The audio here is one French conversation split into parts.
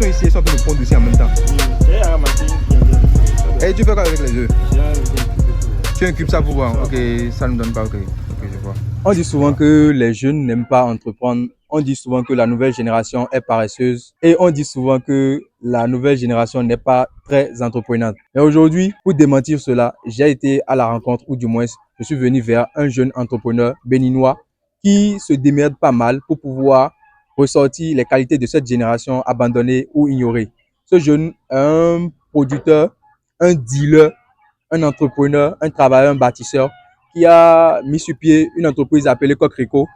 sont ici, ils sont en train de pondre aussi en même temps. Et tu fais quoi avec les œufs? Tu incubes ça pour voir. Ok, ça ne donne pas. Ok, je vois. On dit souvent que les jeunes n'aiment pas entreprendre. On dit souvent que la nouvelle génération est paresseuse. Et on dit souvent que la nouvelle génération n'est pas très entreprenante. Mais aujourd'hui, pour démentir cela, j'ai été à la rencontre, ou du moins, je suis venu vers un jeune entrepreneur béninois qui se démerde pas mal pour pouvoir ressortir les qualités de cette génération abandonnée ou ignorée. Ce jeune est un producteur, un dealer, un entrepreneur, un travailleur, un bâtisseur qui a mis sur pied une entreprise appelée Coquerico.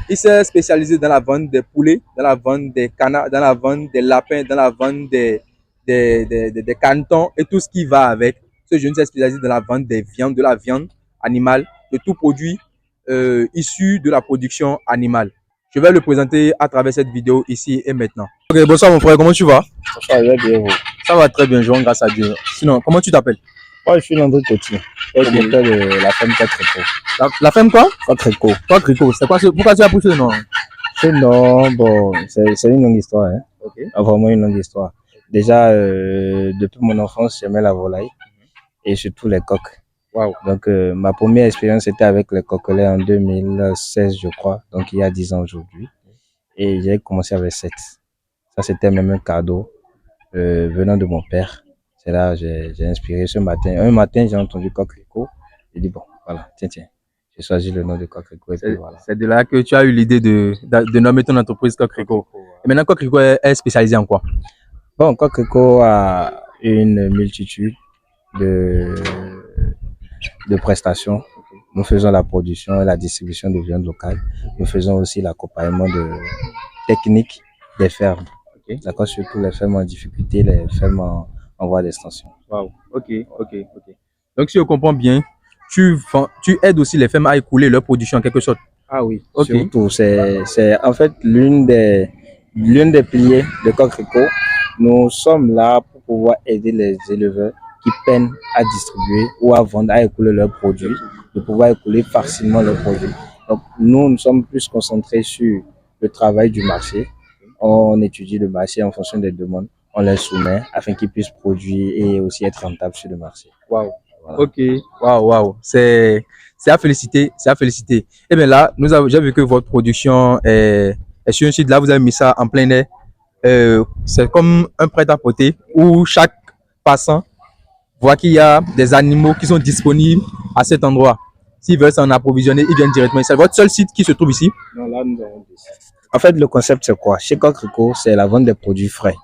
Il s'est spécialisé dans la vente des poulets, dans la vente des canards, dans la vente des lapins, dans la vente des canetons et tout ce qui va avec. Ce jeune s'est spécialisé dans la vente des viandes, de la viande animale, de tout produit issu de la production animale. Je vais le présenter à travers cette vidéo ici et maintenant. Ok, bonsoir mon frère, comment tu vas? Ça va bien, vous. Ça va très bien, je rends grâce à Dieu. Sinon, comment tu t'appelles? Moi, je suis Landry Coty, promoteur de la femme Coquerico. La femme quoi? Coquerico. Coquerico, c'est quoi pourquoi tu as pris ce nom? Ce nom, bon, c'est une longue histoire. Hein. Okay. Vraiment une longue histoire. Déjà, depuis mon enfance, j'aimais la volaille et surtout les coqs. Wow. Donc, ma première expérience était avec les coquelets en 2016, je crois. Donc, il y a 10 ans aujourd'hui. Et j'ai commencé avec 7. Ça, c'était même un cadeau venant de mon père. C'est là que j'ai inspiré ce matin. Un matin, j'ai entendu Coquerico. J'ai dit, bon, voilà, tiens. J'ai choisi le nom de Coquerico. Voilà. C'est de là que tu as eu l'idée de nommer ton entreprise Coquerico. Et maintenant, Coquerico est spécialisé en quoi? Bon, Coquerico a une multitude de prestations. Nous faisons la production et la distribution de viande locale. Nous faisons aussi l'accompagnement de techniques des fermes. Okay. D'accord, surtout les fermes en difficulté, les fermes en voie d'extension. Wow. Ok. Donc, si je comprends bien, tu aides aussi les fermes à écouler leur production en quelque sorte. Ah oui. Okay. Surtout, c'est en fait l'une des piliers de Coquerico. Nous sommes là pour pouvoir aider les éleveurs qui peinent à distribuer ou à vendre, à écouler leurs produits, de pouvoir écouler facilement leurs produits. Donc, nous sommes plus concentrés sur le travail du marché. On étudie le marché en fonction des demandes. On les soumet afin qu'ils puissent produire et aussi être rentables sur le marché. Wow. Voilà. Ok. Wow. C'est à féliciter. Et bien là, j'ai vu que votre production est sur un site. Là, vous avez mis ça en plein air. C'est comme un prêt-à-porter où chaque passant voit qu'il y a des animaux qui sont disponibles à cet endroit. S'ils veulent s'en approvisionner, ils viennent directement. C'est votre seul site qui se trouve ici? Non, là, nous avons deux sites. En fait, le concept, c'est quoi? Chez Coquerico, c'est la vente des produits frais.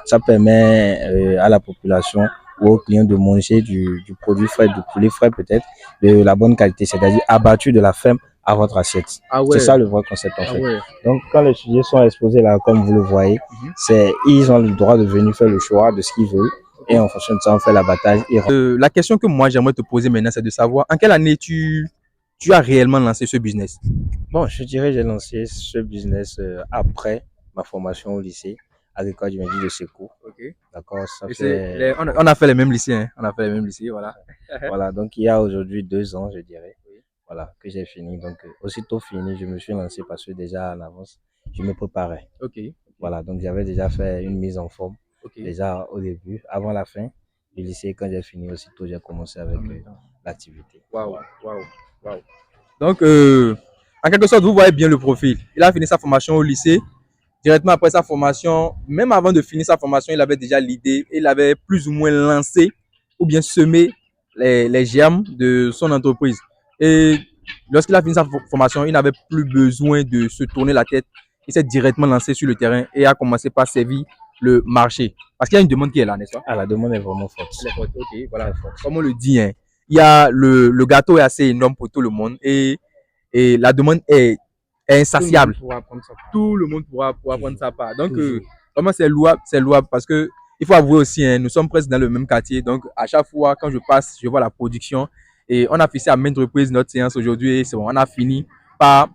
Ça permet à la population ou aux clients de manger du produit frais, du poulet frais peut-être, de la bonne qualité, c'est-à-dire abattu de la ferme à votre assiette. Ah ouais. C'est ça le vrai concept en fait. Ouais. Donc, quand les sujets sont exposés là, comme vous le voyez, ils ont le droit de venir faire le choix de ce qu'ils veulent. Et en fonction de ça, on fait l'abattage. La question que moi, j'aimerais te poser maintenant, c'est de savoir en quelle année tu as réellement lancé ce business? Bon, je dirais j'ai lancé ce business après ma formation au lycée à l'école du Métis de Secours. Okay. D'accord. On a fait les mêmes lycées, hein. On a fait les mêmes lycées, voilà. Voilà, donc il y a aujourd'hui 2 ans, je dirais, voilà, que j'ai fini. Donc, aussitôt fini, je me suis lancé parce que déjà en avance, je me préparais. Okay. Voilà, donc j'avais déjà fait une mise en forme. Déjà au début, avant la fin du lycée, quand j'ai fini, aussitôt j'ai commencé avec l'activité. Wow. Donc, en quelque sorte, vous voyez bien le profil. Il a fini sa formation au lycée. Directement après sa formation, même avant de finir sa formation, il avait déjà l'idée, il avait plus ou moins lancé ou bien semé les germes de son entreprise. Et lorsqu'il a fini sa formation, il n'avait plus besoin de se tourner la tête. Il s'est directement lancé sur le terrain et a commencé par servir le marché. Parce qu'il y a une demande qui est là, n'est-ce pas? Ah, la demande est vraiment forte. Elle est forte, ok, voilà. Comme on le dit, hein, il y a le gâteau est assez énorme pour tout le monde et la demande est insatiable. Tout le monde pourra prendre sa part. Donc, vraiment, c'est louable parce que il faut avouer aussi, hein, nous sommes presque dans le même quartier. Donc, à chaque fois, quand je passe, je vois la production et on a fixé à maintes reprises notre séance aujourd'hui et c'est bon, on a fini par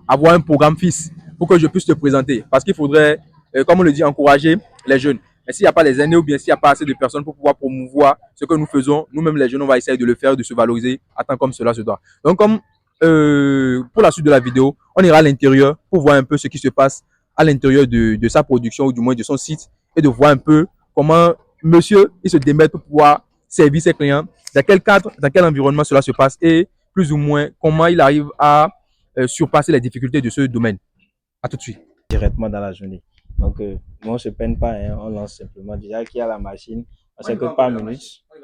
avoir un programme fixe pour que je puisse te présenter. Parce qu'il faudrait, comme on le dit, encourager les jeunes. Mais s'il n'y a pas les aînés ou bien s'il n'y a pas assez de personnes pour pouvoir promouvoir ce que nous faisons, nous-mêmes les jeunes, on va essayer de le faire, de se valoriser à temps comme cela se doit. Donc, comme pour la suite de la vidéo, on ira à l'intérieur pour voir un peu ce qui se passe à l'intérieur de sa production ou du moins de son site et de voir un peu comment monsieur il se démène pour pouvoir servir ses clients, dans quel cadre, dans quel environnement cela se passe et plus ou moins comment il arrive à surpasser les difficultés de ce domaine. À tout de suite. Directement dans la journée. Donc, nous, on ne se peine pas, hein, on lance simplement. Déjà qu'il y a la machine, on sait que par minute,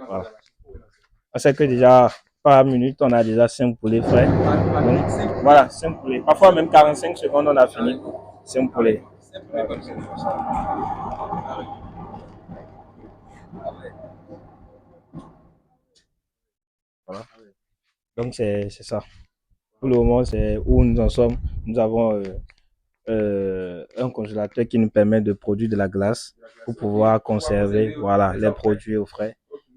voilà. On sait que déjà par minute, on a déjà 5 poulets frais. Donc, voilà, 5 poulets. Parfois même 45 secondes, on a fini. 5 poulets. Voilà. Donc, c'est ça. Pour le moment, c'est où nous en sommes. Nous avons un congélateur qui nous permet de produire de la glace pour pouvoir conserver voilà, les produits au frais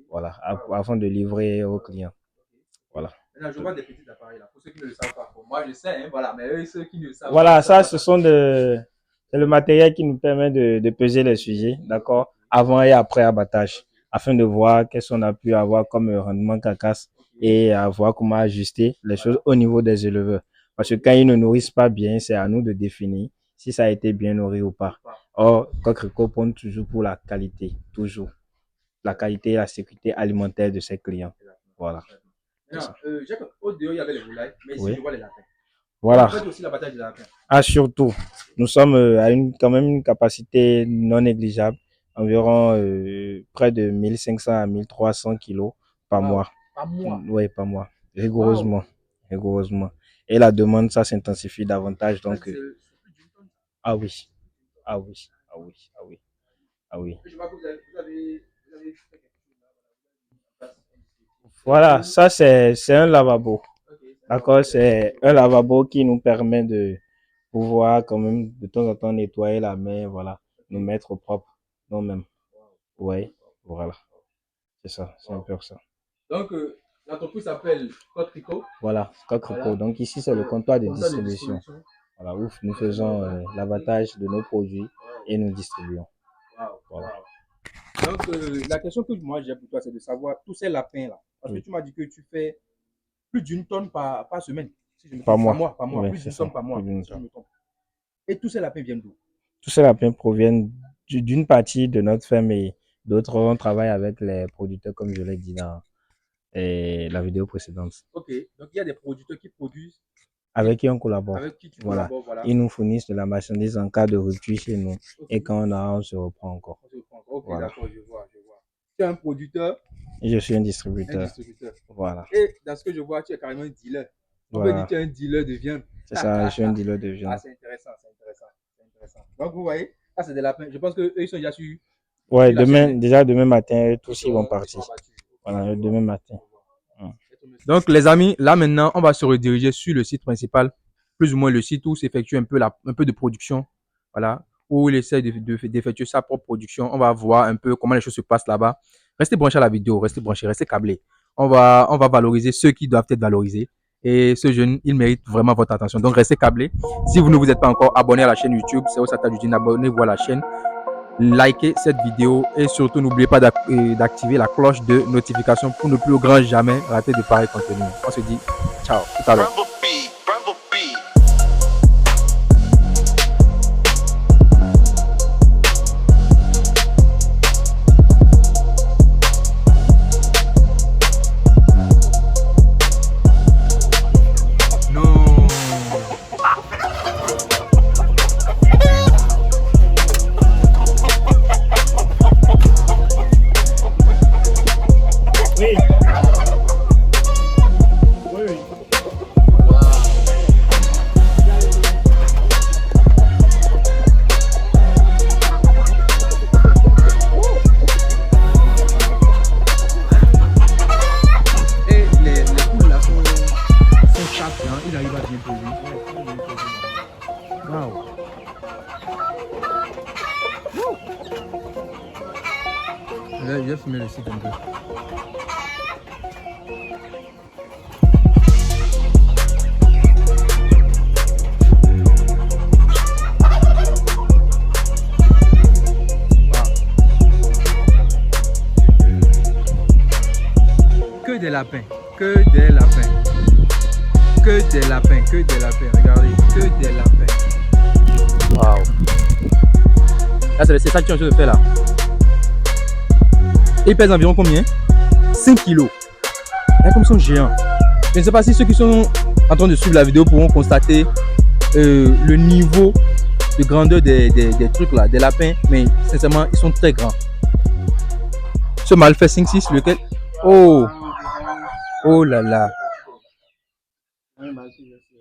voilà, avant de livrer aux clients. Voilà. Je vois des petits appareils là, pour ceux qui ne le savent pas. Moi, je sais, hein, voilà, mais eux, ceux qui ne le savent voilà, pas. Ça, ce sont c'est le matériel qui nous permet de peser les sujets, d'accord, avant et après abattage, afin de voir qu'est-ce qu'on a pu avoir comme rendement carcasse et à voir comment ajuster les choses au niveau des éleveurs. Parce que quand ils ne nourrissent pas bien, c'est à nous de définir si ça a été bien nourri ou pas. Or, Coq compte toujours pour la qualité, toujours. La qualité et la sécurité alimentaire de ses clients. Voilà. Au dehors, il y avait les volailles, mais ici, oui. Je vois les lapins. Voilà. On fait aussi l'abattage des lapins. Ah, surtout. Nous sommes à quand même une capacité non négligeable, environ près de 1500 à 1300 kilos par mois. Par mois? Oui, par mois. Rigoureusement. Rigoureusement. Et la demande, ça s'intensifie davantage. Donc, ah oui. Ah oui. Ah oui. Ah oui. Ah oui. Je vois que vous avez fait quelque chose. Voilà, ça c'est un lavabo. D'accord, c'est un lavabo qui nous permet de pouvoir quand même de temps en temps nettoyer la main, voilà, nous mettre au propre nous-mêmes. Oui, voilà. C'est ça, c'est un peu ça. Donc, l'entreprise s'appelle Coq Rico. Voilà, Coq Rico. Voilà. Donc ici, c'est le comptoir de distribution. Voilà, où nous faisons l'abattage de nos produits et nous distribuons. Voilà. Donc, la question que moi j'ai pour toi, c'est de savoir tous ces lapins-là. Parce que tu m'as dit que tu fais plus d'une tonne par semaine. Si je me par mois. Oui, plus d'une tonne par mois. Si je me trompe. Et tous ces lapins viennent d'où? Tous ces lapins proviennent d'une partie de notre ferme et d'autres, on travaille avec les producteurs, comme je l'ai dit dans la vidéo précédente. Ok, donc il y a des producteurs qui produisent. Avec qui on collabore. Avec qui tu voilà. collabores, voilà. Ils nous fournissent de la marchandise en cas de rupture chez nous. Okay. Et quand on se reprend encore. Ok, voilà. D'accord, je vois. Tu es un producteur. Et je suis un distributeur. Voilà. Et dans ce que je vois, tu es carrément un dealer. On peut dire que tu es un dealer de viande. C'est ça, je suis un dealer de viande. Ah, c'est intéressant. Donc, vous voyez, ça c'est des lapins. Je pense qu'eux, ils sont déjà sur. Ouais, demain matin, tous ils vont partir. Voilà, demain matin. Donc, les amis, là maintenant, on va se rediriger sur le site principal, plus ou moins le site où s'effectue un peu de production, voilà, où il essaie d'effectuer sa propre production. On va voir un peu comment les choses se passent là-bas. Restez branchés à la vidéo, restez branchés, restez câblés. On va valoriser ceux qui doivent être valorisés. Et ce jeune, il mérite vraiment votre attention. Donc, restez câblés. Si vous ne vous êtes pas encore abonné à la chaîne YouTube, c'est Osata Judine, abonnez-vous à la chaîne. Likez cette vidéo et surtout n'oubliez pas d'activer la cloche de notification pour ne plus au grand jamais rater de pareils contenus. On se dit ciao, tout à l'heure. Il arrive à bien poser. Waouh. Là, il a fumé le site un peu. Que des lapins, que des lapins. Que des lapins, regardez, que des lapins. Waouh. Là, c'est ça que tu es en train de faire là. Et il pèse environ combien? 5 kilos. Comme ils sont géants. Je ne sais pas si ceux qui sont en train de suivre la vidéo pourront constater le niveau de grandeur des trucs là, des lapins, mais sincèrement, ils sont très grands. Ce mâle fait 5-6, lequel. Oh! Oh là là!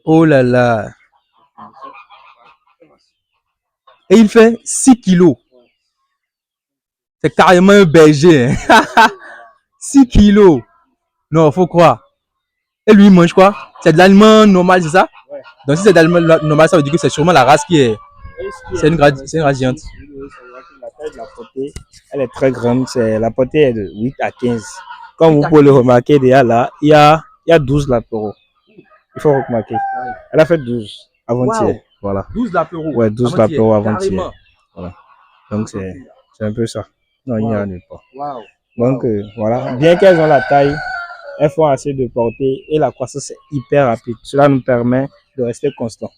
Oh là là! Et il fait 6 kilos. C'est carrément un berger. Hein? 6 kilos. Non, faut croire. Et lui, il mange quoi? C'est de l'aliment normal, c'est ça? Ouais. Donc si c'est de l'aliment normal, ça veut dire que c'est sûrement la race qui est... C'est une race géante. La taille de la potée, elle est très grande. La potée est de 8 à 15. Comme vous pouvez le remarquer déjà là, il y a 12 lapéros. Il faut remarquer. Elle a fait 12 avant-hier. Wow. Voilà. 12 lapéros. Ouais, 12 lapéros avant-hier. Voilà. Donc c'est un peu ça. Non, il n'y a nulle part. Wow. Donc voilà. Bien qu'elles ont la taille, elles font assez de portée et la croissance est hyper rapide. Cela nous permet de rester constant.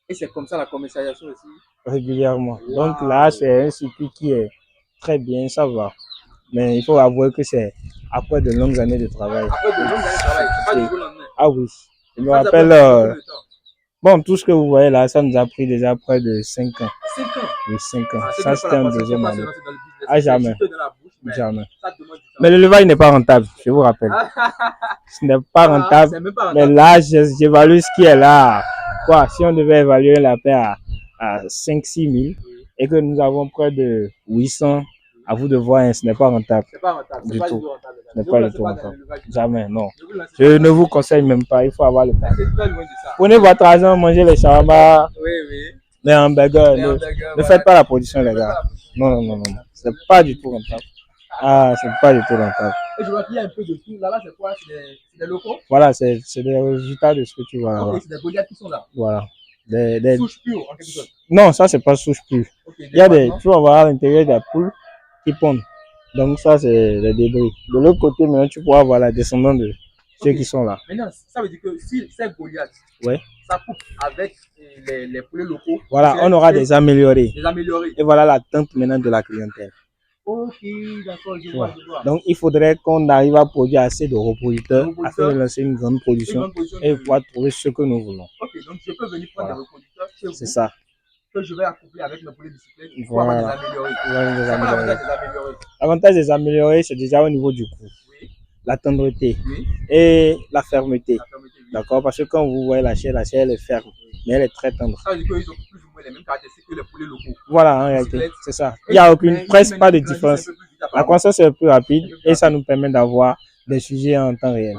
Et c'est comme ça la commercialisation aussi? Régulièrement. Wow. Donc là, c'est un circuit qui est très bien, ça va. Mais il faut avouer que c'est après de longues années de travail. Après de longues années de travail, c'est pas du jour au lendemain. Ah oui. Je me rappelle, bon, tout ce que vous voyez là, ça nous a pris déjà près de 5 ans. 5 ans? Oui, 5 ans. Ah, ça, c'était un deuxième année. Ah, jamais. Jamais. Mais l'élevage n'est pas rentable, je vous rappelle. Ce n'est pas rentable. Mais là, j'évalue ce qui est là. Quoi, si on devait évaluer la paix à 5-6 000 et que nous avons près de 800, à vous de voir, ce n'est pas rentable. Ce n'est pas rentable. Du tout. Ce n'est pas du tout rentable. Jamais, non. Je ne vous conseille même pas, il faut avoir le temps. Prenez votre argent, mangez les shawarma, les hamburgers. Ne faites pas la production, les gars. Non, non, non, non. Ce n'est pas du tout rentable. Ah, c'est pas du tout rentable. Et je vois qu'il y a un peu de tout. Là-bas, c'est quoi? C'est des locaux? Voilà, c'est des résultats de ce que tu vois là-bas. Ok, c'est des Goliaths qui sont là. Voilà. Des souches pures, en quelque sorte. Non, ça, c'est pas souche pure. Okay, il y a tu vas voir à l'intérieur des poules qui pondent. Donc, ça, c'est les débris. De l'autre côté, maintenant, tu pourras voir la descendance de ceux qui sont là. Maintenant, ça veut dire que si c'est Goliath, ça coupe avec les poulets locaux. Voilà, on aura des améliorés. Des améliorés. Et voilà l'attente maintenant de la clientèle. Ok, d'accord, je vois. Donc, il faudrait qu'on arrive à produire assez de reproducteurs afin de lancer une grande production et pouvoir trouver ce que nous voulons. Ok, donc je peux venir prendre des reproducteurs chez vous. C'est ça. Que je vais accoupler avec mes poulets bicyclettes pour avoir des améliorés. L'avantage des améliorés, c'est déjà au niveau du coût, la tendreté et la fermeté. D'accord, parce que quand vous voyez la chair elle est ferme, mais elle est très tendre. Ça veut dire qu'ils ont plus ou moins les mêmes caractéristiques que les poulets locaux. Voilà, en réalité, c'est ça. Il n'y a presque pas de différence. La croissance est plus rapide et ça nous permet d'avoir des sujets en temps réel.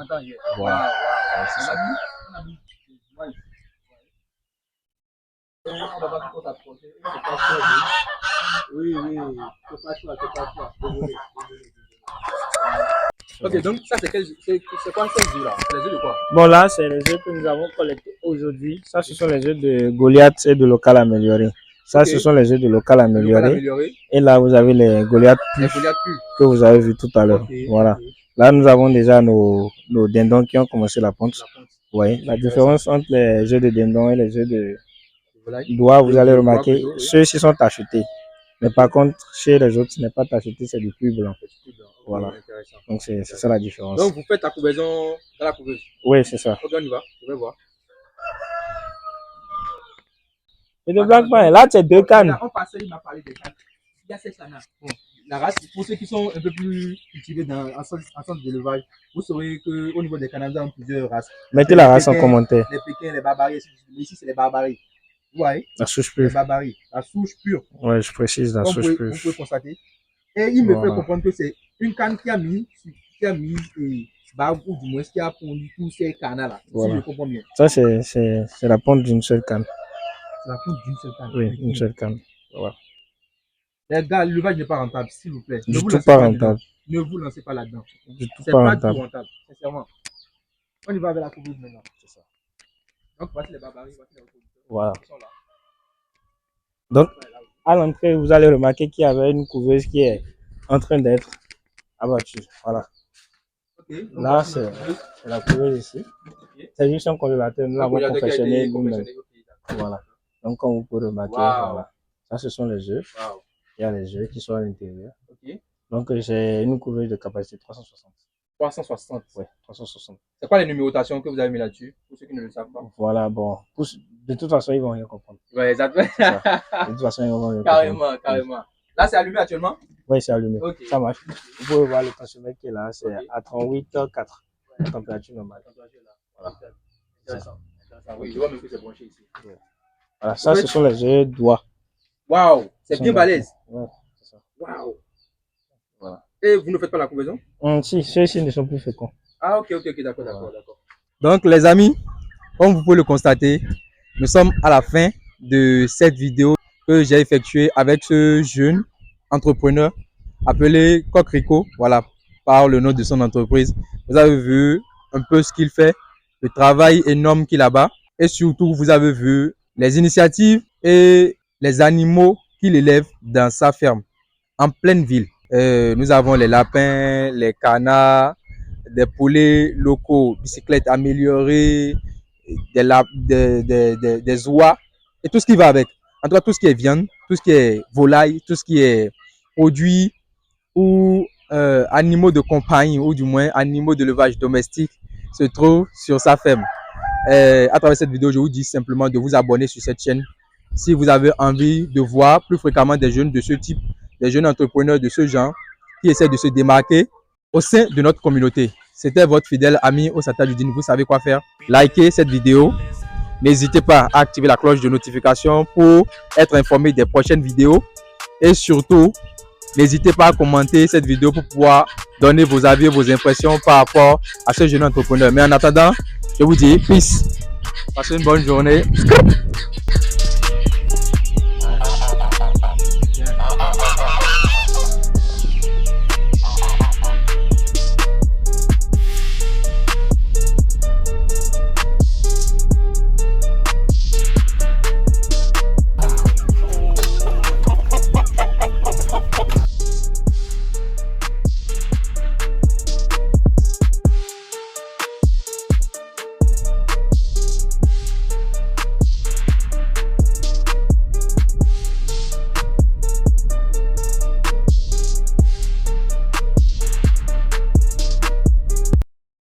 Voilà. C'est ça. Oui, ok, donc ça c'est quoi ces œufs là? C'est les œufs de quoi? Bon, là c'est les œufs que nous avons collectés aujourd'hui. Ça ce sont les œufs de Goliath et de local amélioré. Ça ce sont les œufs de local amélioré. Et là vous avez les Goliath purs que vous avez vu tout à l'heure. Voilà. Là nous avons déjà nos dindons qui ont commencé la ponte. Oui. La différence entre les œufs de dindon et les œufs de doigt, vous allez remarquer, ceux-ci sont tachetés. Mais par contre, chez les autres, ce n'est pas tacheté, c'est du plus blanc. Voilà. Donc, c'est ça la différence. Donc, vous faites la couvaison dans la couveuse? Oui, c'est ça. Ok, on y va. Je vais voir. Et de blague pas, là, c'est 2 cannes. On passait, il m'a parlé des cannes. Il y a 7 cannes. Bon, la race, pour ceux qui sont un peu plus cultivés en centre d'élevage, vous saurez qu'au niveau des Canadiens, on a plusieurs races. Mettez la race en commentaire. Les Pékins, les Barbaries. Ici, c'est les Barbaries. Ouais. La souche pure. La souche pure. Ouais, je précise la souche pure. Vous pouvez constater. Et il me fait comprendre que c'est une canne qui a mis ou du moins qui a pondu tous ces cannes-là. Voilà. Si je comprends bien. Ça, c'est la ponte d'une seule canne. C'est la ponte d'une seule canne. Oui, une seule canne. Voilà. Les gars, l'élevage n'est pas rentable, s'il vous plaît. Du tout pas rentable. Ne vous lancez pas là-dedans. Du tout pas rentable. Sincèrement. On y va avec la couveuse maintenant. C'est ça. Donc, voici les barbaries, voici les reproducteurs. Voilà. Donc, à l'entrée, vous allez remarquer qu'il y avait une couveuse qui est en train d'être abattue. Voilà. Okay, là, c'est la couveuse ici. Okay. C'est juste un congélateur. Nous l'avons confectionné nous-mêmes. Voilà. Donc, comme vous pouvez remarquer, voilà. Ça, ce sont les œufs. Wow. Il y a les œufs qui sont à l'intérieur. Ok. Donc, j'ai une couverture de capacité 360. 360. Ouais, 360. C'est quoi les numérotations que vous avez mis là-dessus, pour ceux qui ne le savent pas? Voilà, bon. De toute façon, ils vont rien comprendre. Ouais, exactement. De toute façon, ils vont rien comprendre. Carrément. Là, c'est allumé actuellement? Oui, c'est allumé. Okay. Ça marche. Vous pouvez voir le tensiomètre qui est là, c'est à 38,4. La température normale. Voilà. Intéressant. Oui, je vois même que c'est branché ici. Ouais. Voilà, ça, ce sont les œufs d'oie. Waouh, c'est bien balèze. Ouais, c'est ça. Waouh. Voilà. Et vous ne faites pas la conversion? Si, ceux-ci ne sont plus féconds. Ah, ok, d'accord. Donc, les amis, comme vous pouvez le constater, nous sommes à la fin de cette vidéo que j'ai effectuée avec ce jeune entrepreneur appelé Cocrico, voilà, par le nom de son entreprise. Vous avez vu un peu ce qu'il fait, le travail énorme qu'il a là-bas, et surtout, vous avez vu les initiatives et les animaux qu'il élève dans sa ferme, en pleine ville. Nous avons les lapins, les canards, des poulets locaux, bicyclettes améliorées, des oies et tout ce qui va avec. En tout cas, tout ce qui est viande, tout ce qui est volaille, tout ce qui est produits ou animaux de compagnie, ou du moins animaux d'élevage domestique, se trouve sur sa ferme. À travers cette vidéo, je vous dis simplement de vous abonner sur cette chaîne si vous avez envie de voir plus fréquemment des jeunes de ce type, des jeunes entrepreneurs de ce genre qui essaient de se démarquer au sein de notre communauté. C'était votre fidèle ami Osata Judine. Vous savez quoi faire. Likez cette vidéo. N'hésitez pas à activer la cloche de notification pour être informé des prochaines vidéos. Et surtout, n'hésitez pas à commenter cette vidéo pour pouvoir donner vos avis et vos impressions par rapport à ce jeune entrepreneur. Mais en attendant, je vous dis peace. Passez une bonne journée.